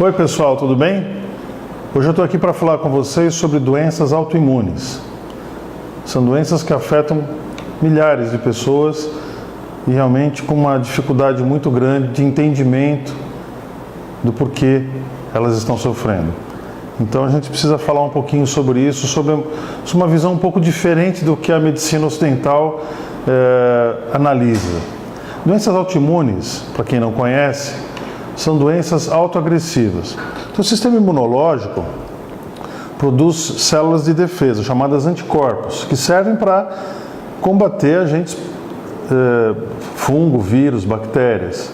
Oi pessoal, tudo bem? Hoje eu estou aqui para falar com vocês sobre doenças autoimunes. São doenças que afetam milhares de pessoas e realmente com uma dificuldade muito grande de entendimento do porquê elas estão sofrendo. Então a gente precisa falar um pouquinho sobre isso, sobre uma visão um pouco diferente do que a medicina ocidental analisa. Doenças autoimunes, para quem não conhece, são doenças autoagressivas. Então, o sistema imunológico produz células de defesa, chamadas anticorpos, que servem para combater agentes, fungo, vírus, bactérias.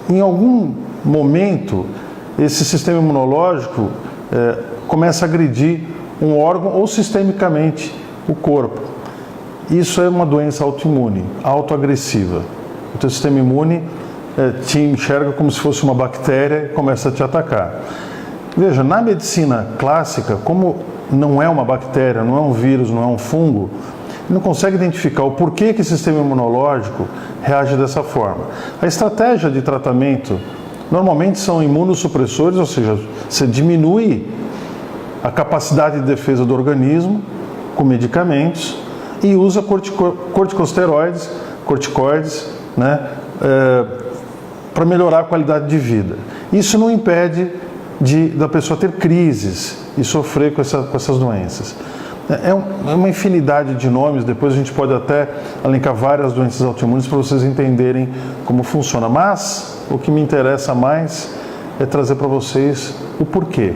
Em algum momento, esse sistema imunológico começa a agredir um órgão ou sistemicamente o corpo. Isso é uma doença autoimune, autoagressiva. O teu sistema imune te enxerga como se fosse uma bactéria e começa a te atacar. Veja, na medicina clássica, como não é uma bactéria, não é um vírus, não é um fungo, não consegue identificar o porquê que o sistema imunológico reage dessa forma. A estratégia de tratamento normalmente são imunossupressores, ou seja, você diminui a capacidade de defesa do organismo com medicamentos e usa corticosteroides, corticoides, para melhorar a qualidade de vida. Isso não impede da pessoa ter crises e sofrer com essas doenças. É uma infinidade de nomes, depois a gente pode até elencar várias doenças autoimunes para vocês entenderem como funciona. Mas o que me interessa mais é trazer para vocês o porquê.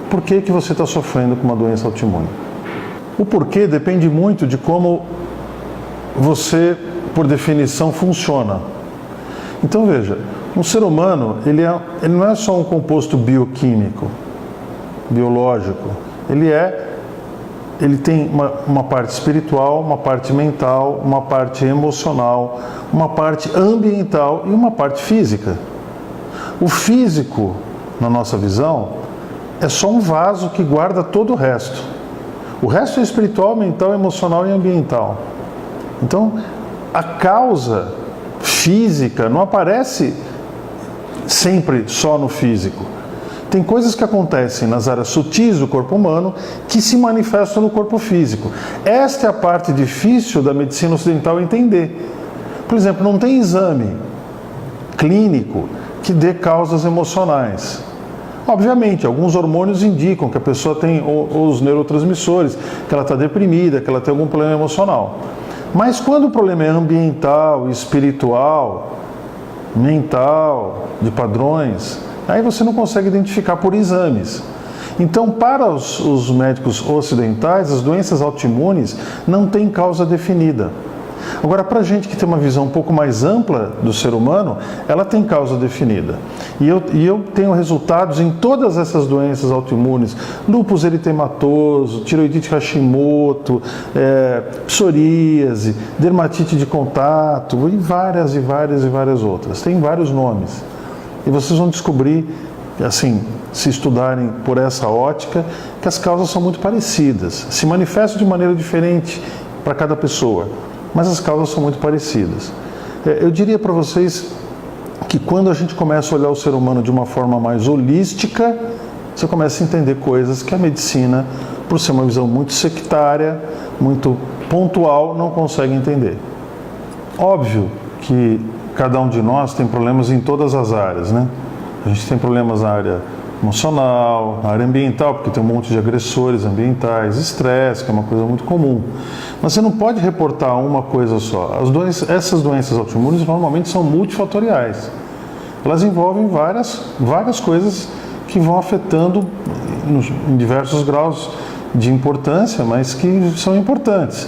Por que você está sofrendo com uma doença autoimune? O porquê depende muito de como você, por definição, funciona. Então veja, um ser humano, ele não é só um composto bioquímico, biológico, ele tem uma parte espiritual, uma parte mental, uma parte emocional, uma parte ambiental e uma parte física. O físico, na nossa visão, é só um vaso que guarda todo o resto. O resto é espiritual, mental, emocional e ambiental. Então, a causa física não aparece sempre só no físico. Tem coisas que acontecem nas áreas sutis do corpo humano que se manifestam no corpo físico. Esta é a parte difícil da medicina ocidental entender. Por exemplo, não tem exame clínico que dê causas emocionais. Obviamente, alguns hormônios indicam que a pessoa tem os neurotransmissores, que ela está deprimida, que ela tem algum problema emocional. Mas quando o problema é ambiental, espiritual, mental, de padrões, aí você não consegue identificar por exames. Então, para os médicos ocidentais, as doenças autoimunes não têm causa definida. Agora, para a gente que tem uma visão um pouco mais ampla do ser humano, ela tem causa definida. E eu tenho resultados em todas essas doenças autoimunes: lúpus eritematoso, tireoidite Hashimoto, psoríase, dermatite de contato e várias outras. Tem vários nomes. E vocês vão descobrir, assim, se estudarem por essa ótica, que as causas são muito parecidas. Se manifestam de maneira diferente para cada pessoa, mas as causas são muito parecidas. Eu diria para vocês que quando a gente começa a olhar o ser humano de uma forma mais holística, você começa a entender coisas que a medicina, por ser uma visão muito sectária, muito pontual, não consegue entender. Óbvio que cada um de nós tem problemas em todas as áreas, né? A gente tem problemas na área emocional, na área ambiental, porque tem um monte de agressores ambientais, estresse, que é uma coisa muito comum. Mas você não pode reportar uma coisa só. Essas doenças autoimunes normalmente são multifatoriais. Elas envolvem várias coisas que vão afetando em diversos graus de importância, mas que são importantes.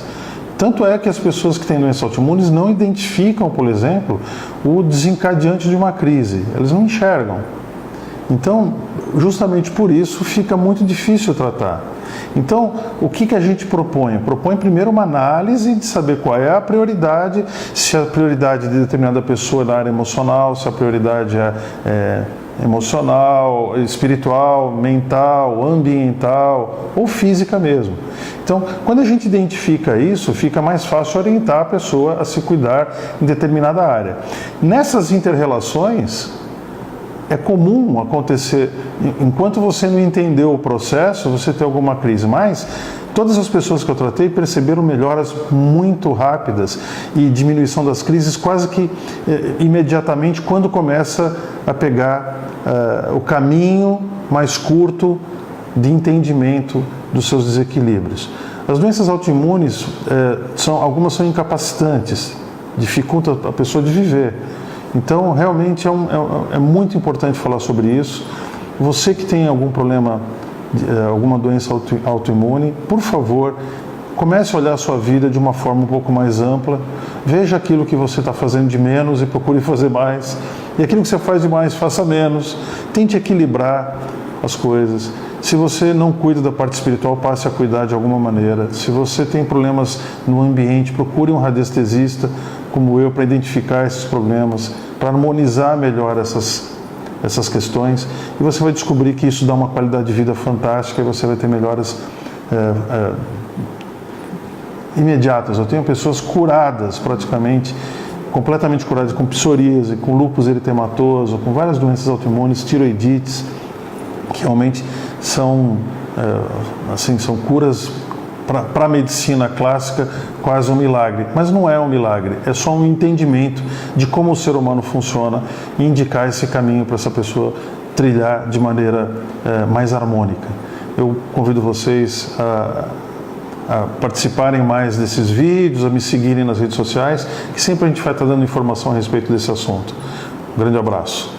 Tanto é que as pessoas que têm doenças autoimunes não identificam, por exemplo, o desencadeante de uma crise. Eles não enxergam. Então, justamente por isso, fica muito difícil tratar. Então, o que a gente propõe? Propõe primeiro uma análise de saber qual é a prioridade, se a prioridade de determinada pessoa é na área emocional, se a prioridade é emocional, espiritual, mental, ambiental ou física mesmo. Então, quando a gente identifica isso, fica mais fácil orientar a pessoa a se cuidar em determinada área. Nessas inter-relações, é comum acontecer, enquanto você não entendeu o processo, você ter alguma crise, mas todas as pessoas que eu tratei perceberam melhoras muito rápidas e diminuição das crises quase que imediatamente quando começa a pegar o caminho mais curto de entendimento dos seus desequilíbrios. As doenças autoimunes, algumas são incapacitantes, dificultam a pessoa de viver. Então, realmente é muito importante falar sobre isso. Você que tem algum problema, alguma doença autoimune, por favor, comece a olhar a sua vida de uma forma um pouco mais ampla. Veja aquilo que você está fazendo de menos e procure fazer mais. E aquilo que você faz de mais, faça menos. Tente equilibrar as coisas. Se você não cuida da parte espiritual, passe a cuidar de alguma maneira. Se você tem problemas no ambiente, procure um radiestesista como eu para identificar esses problemas, para harmonizar melhor essas questões. E você vai descobrir que isso dá uma qualidade de vida fantástica e você vai ter melhoras imediatas. Eu tenho pessoas curadas praticamente, completamente curadas, com psoríase, com lúpus eritematoso, com várias doenças autoimunes, tiroidites, que realmente são curas para a medicina clássica, quase um milagre. Mas não é um milagre, é só um entendimento de como o ser humano funciona e indicar esse caminho para essa pessoa trilhar de maneira mais harmônica. Eu convido vocês a participarem mais desses vídeos, a me seguirem nas redes sociais, que sempre a gente vai estar dando informação a respeito desse assunto. Um grande abraço.